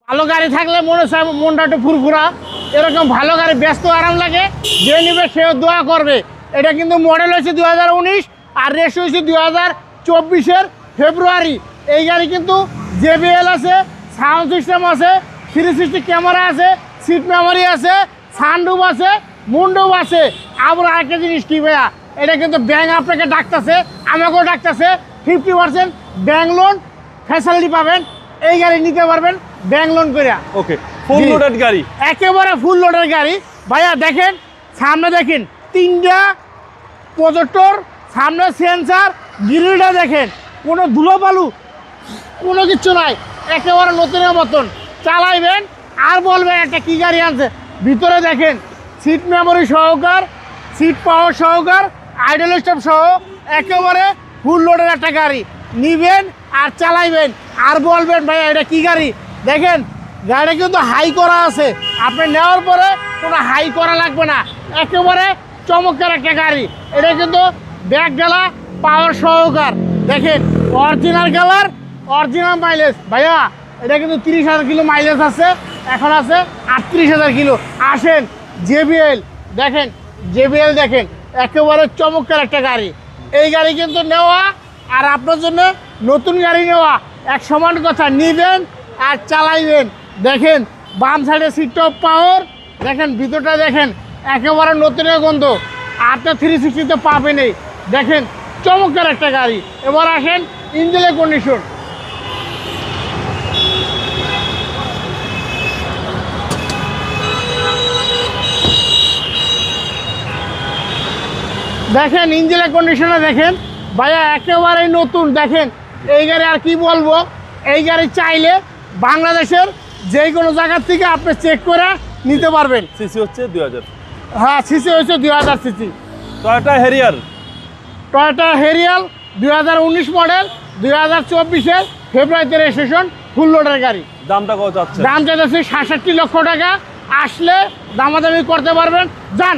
ভালো গাড়ি থাকলে মনে হয় মনটা একটু ফুরফুরা, এরকম ভালো গাড়ি ব্যস্ত আরাম লাগে, যে নিবে সেও দোয়া করবে। এটা কিন্তু মডেল হয়েছে 2019 আর রেস হয়েছে 2024-এর ফেব্রুয়ারি। এই গাড়ি কিন্তু JBL আছে, সাউন্ড সিস্টেম আছে, 360 ক্যামেরা আছে, সিট মেমোরি আছে, সানরুফ আছে, মুন্ডুপ আছে। আবার আরেকটা জিনিস কি ভাইয়া, এটা কিন্তু ব্যাংক আপনাকে ডাকতেছে, আমাকেও ডাকতেছে, 50% ব্যাংক লোন ফ্যাসিলিটি পাবেন। এই গাড়ি নিতে পারবেন ব্যাংক লোন করে। ওকে, ফুল লোডেড গাড়ি, একেবারে ফুল লোডের গাড়ি। ভাইয়া দেখেন, সামনে দেখেন 3টা প্রজেক্টর, সামনে সেন্সার, গ্রিলটা দেখেন, কোনো ধুলোবালু কোনো কিছু নাই, একেবারে নতুনের মতন। চালাইবেন আর বলবেন একটা কী গাড়ি আনছে। ভিতরে দেখেন সিট মেমোরি সহকার, সিট পাওয়ার সহকার, আইডল স্টপ সহ একেবারে ফুল লোডের একটা গাড়ি। নিবেন আর চালাইবেন আর বলবেন ভাইয়া এটা কী গাড়ি। দেখেন গাড়িটা কিন্তু হাই করা আছে, আপনি নেওয়ার পরে কোনো হাই করা লাগবে না, একেবারে চমৎকার একটা গাড়ি। এটা কিন্তু ব্যাক গেলা পাওয়ার সহকার, দেখেন অরিজিনাল কালার, অরিজিনাল মাইলেজ। ভাইয়া এটা কিন্তু 30,000 কিলো মাইলেজ আছে, এখন আছে 38,000 কিলো। আসেন JBL দেখেন, JBL দেখেন, একেবারে চমৎকার একটা গাড়ি। এই গাড়ি কিন্তু নেওয়া আর আপনার জন্য নতুন গাড়ি নেওয়া এক সমান কথা। নিবেন আর চালাইবেন। দেখেন বাম সাইডে সিট টপ পাওয়ার, দেখেন ভিতরটা দেখেন একেবারে নতুনের গন্ধ, আপনার 360-তে পাবেনই। দেখেন চমৎকার একটা গাড়ি। এবার আসেন ইঞ্জিনের কন্ডিশন। দেখেন ইঞ্জিনের কন্ডিশনে দেখেন ভাইয়া একেবারেই নতুন। দেখেন এই গাড়ি আর কি বলবো, এই গাড়ি চাইলে বাংলাদেশের যে কোনো জায়গার থেকে আপনি চেক করে নিতে পারবেন। সিসি হচ্ছে 2000। হ্যাঁ, সিসি হয়েছে 2000 CC. Toyota Harrier, Toyota Harrier 2019 model, 2024-এর ফেব্রুয়ারিতে রেজিস্ট্রেশন, ফুল লোডের গাড়ি। দামটা কত যাচ্ছে? দাম চাইতেছি 66 লক্ষ টাকা। আসলে দামাদামি করতে পারবেন। যান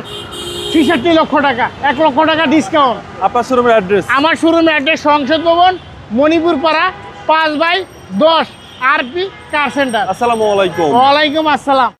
66 লক্ষ টাকা, 1 লক্ষ টাকা ডিসকাউন্ট। আপনার শোরুমের অ্যাড্রেস? আমার শোরুমের অ্যাড্রেস সংসদ ভবন, মণিপুর পাড়া, 5/10 RP কার সেন্টার। আসসালামু আলাইকুম। ওয়ালাইকুম আসসালাম।